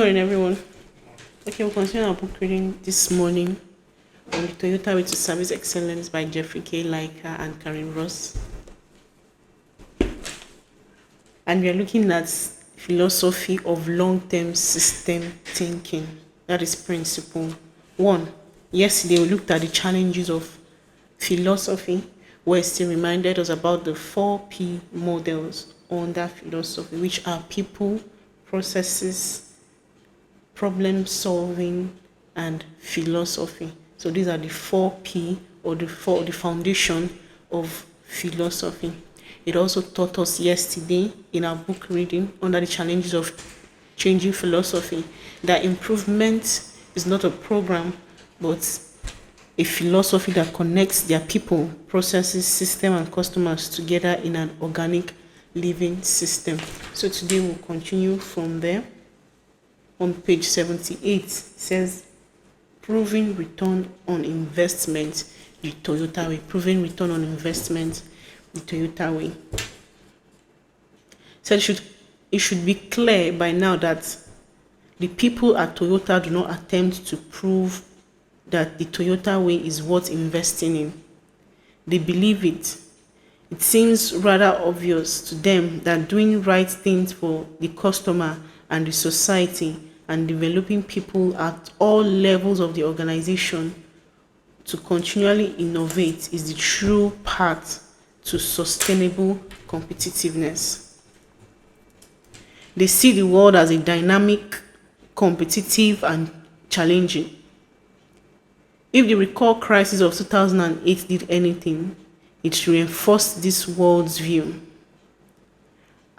Morning, everyone. Okay, we'll continue our book reading this morning on the Toyota Way to Service Excellence by Jeffrey K. Leica and Karen Ross. And we are looking at philosophy of long-term system thinking. That is principle 1. Yesterday, we looked at the challenges of philosophy, where it still reminded us about the 4P models under philosophy, which are people, processes, problem solving, and philosophy. So these are the 4P or the foundation of philosophy. It also taught us yesterday in our book reading under the challenges of changing philosophy that improvement is not a program but a philosophy that connects their people, processes, system, and customers together in an organic living system. So today we'll continue from there. On page 78 says proving return on investment the Toyota way. Proving return on investment the Toyota way. So it should be clear by now that the people at Toyota do not attempt to prove that the Toyota way is worth investing in. They believe it. It seems rather obvious to them that doing right things for the customer and the society and developing people at all levels of the organization to continually innovate is the true path to sustainable competitiveness. They see the world as a dynamic, competitive, and challenging. If the recall crisis of 2008 did anything, it reinforced this world's view.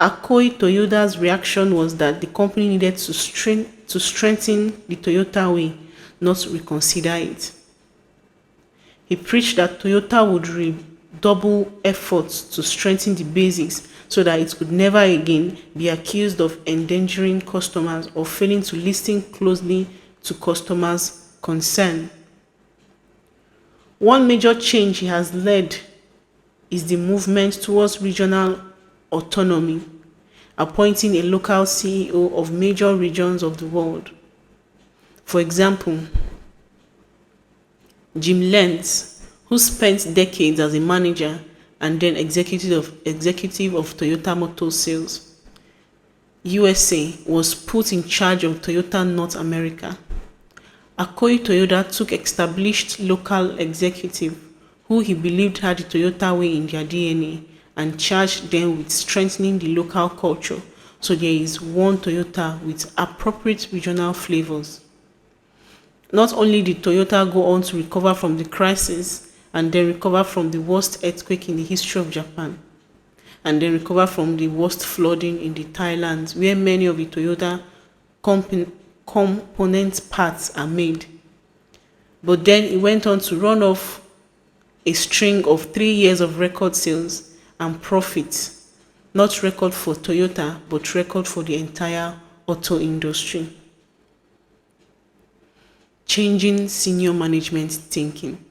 Akoi Toyoda's reaction was that the company needed to strengthen the Toyota way, not reconsider it. He preached that Toyota would redouble efforts to strengthen the basics so that it could never again be accused of endangering customers or failing to listen closely to customers' concern. One major change he has led is the movement towards regional autonomy, appointing a local CEO of major regions of the world. For example, Jim Lentz, who spent decades as a manager and then executive of Toyota Motor Sales USA, was put in charge of Toyota North America. Akoi Toyoda took established local executive who he believed had the Toyota way in their DNA and charged them with strengthening the local culture so there is one Toyota with appropriate regional flavors. Not only did Toyota go on to recover from the crisis and then recover from the worst earthquake in the history of Japan, and then recover from the worst flooding in the Thailand, where many of the Toyota component parts are made. But then it went on to run off a string of 3 years of record sales and profits, not record for Toyota, but record for the entire auto industry. Changing senior management thinking.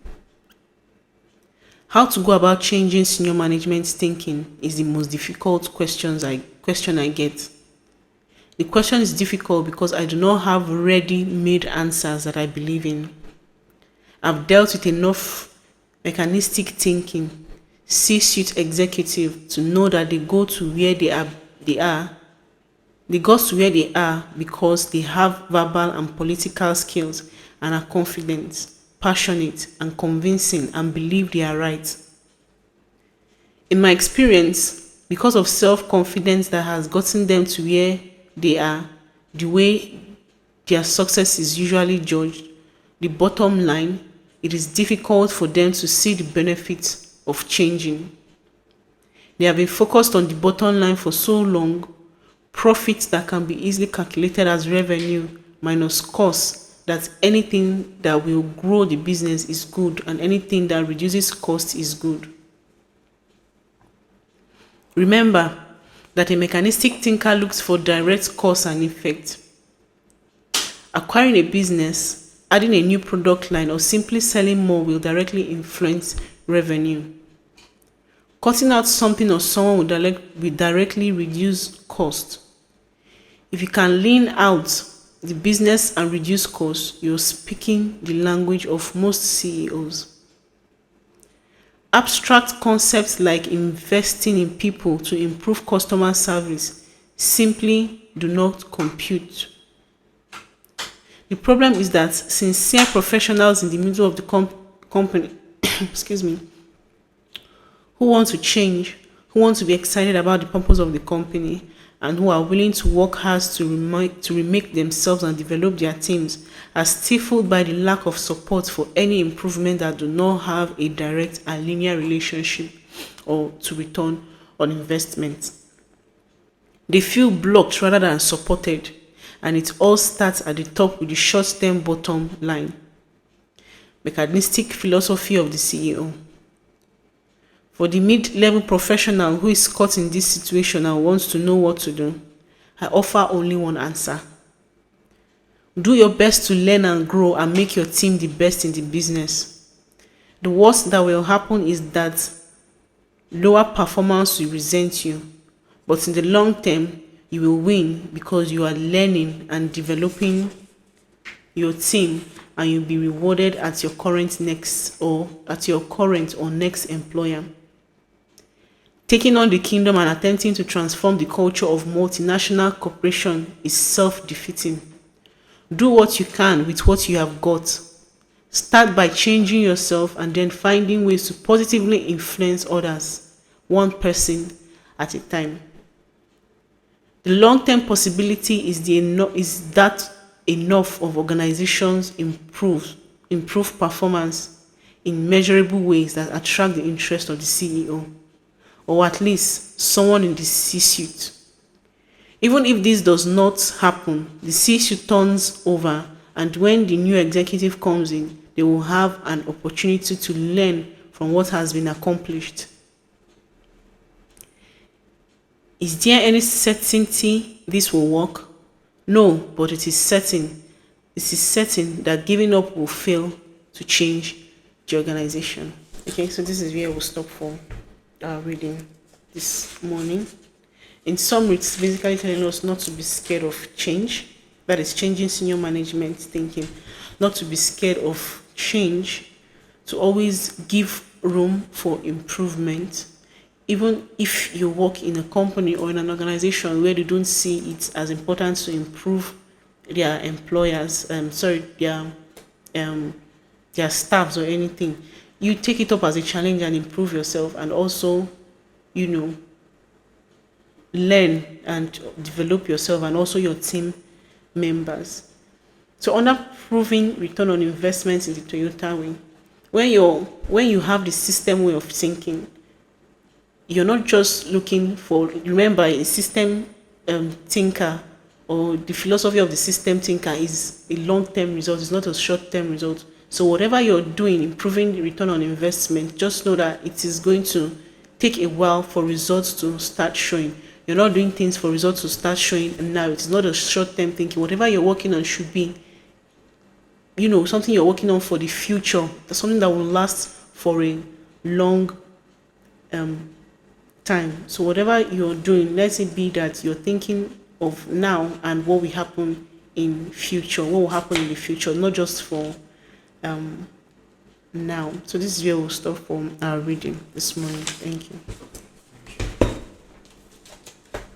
How to go about changing senior management thinking is the most difficult question I get. The question is difficult because I do not have ready-made answers that I believe in. I've dealt with enough mechanistic thinking, C-suite executive to know that they go to where they are. They go to where they are because they have verbal and political skills and are confident, passionate, and convincing and believe they are right. In my experience, because of self-confidence that has gotten them to where they are, the way their success is usually judged, the bottom line, it is difficult for them to see the benefits of changing. They have been focused on the bottom line for so long, profits that can be easily calculated as revenue minus costs, that anything that will grow the business is good and anything that reduces cost is good. Remember that a mechanistic thinker looks for direct cause and effect. Acquiring a business, adding a new product line, or simply selling more will directly influence revenue. Cutting out something or someone will directly reduce cost. If you can lean out the business and reduce costs, you're speaking the language of most CEOs. Abstract concepts like investing in people to improve customer service simply do not compute. The problem is that sincere professionals in the middle of the company, excuse me, who want to change, who want to be excited about the purpose of the company, and who are willing to work hard to remake themselves and develop their teams, are stifled by the lack of support for any improvement that do not have a direct and linear relationship or to return on investment. They feel blocked rather than supported, and it all starts at the top with the short-term bottom line. Mechanistic philosophy of the CEO. For the mid-level professional who is caught in this situation and wants to know what to do, I offer only one answer. Do your best to learn and grow and make your team the best in the business. The worst that will happen is that lower performance will resent you, but in the long term, you will win because you are learning and developing your team, and you'll be rewarded at your current or next employer. Taking on the kingdom and attempting to transform the culture of multinational corporation is self-defeating. Do what you can with what you have got. Start by changing yourself and then finding ways to positively influence others, one person at a time. The long-term possibility is that enough of organizations improve performance in measurable ways that attract the interest of the CEO, or at least someone in the C-suite. Even if this does not happen, the C-suite turns over, and when the new executive comes in, they will have an opportunity to learn from what has been accomplished. Is there any certainty this will work? No, but it is certain. It is certain that giving up will fail to change the organization. Okay, so this is where we'll stop for our reading this morning. In summary, it's basically telling us not to be scared of change. That is changing senior management thinking. Not to be scared of change, to always give room for improvement. Even if you work in a company or in an organization where they don't see it as important to improve their their staffs or anything, you take it up as a challenge and improve yourself, and also, learn and develop yourself and also your team members. So under proving return on investment in the Toyota way, when you have the system way of thinking, you're not just looking for, remember, a system thinker, or the philosophy of the system thinker is a long-term result, it's not a short-term result. So whatever you're doing, improving the return on investment, just know that it is going to take a while for results to start showing. You're not doing things for results to start showing now. It's not a short-term thinking. Whatever you're working on should be, something you're working on for the future. That's something that will last for a long time. So whatever you're doing, let it be that you're thinking of now and what will happen in future. What will happen in the future, not just for now. So this is where we'll stop from our reading this morning. Thank you.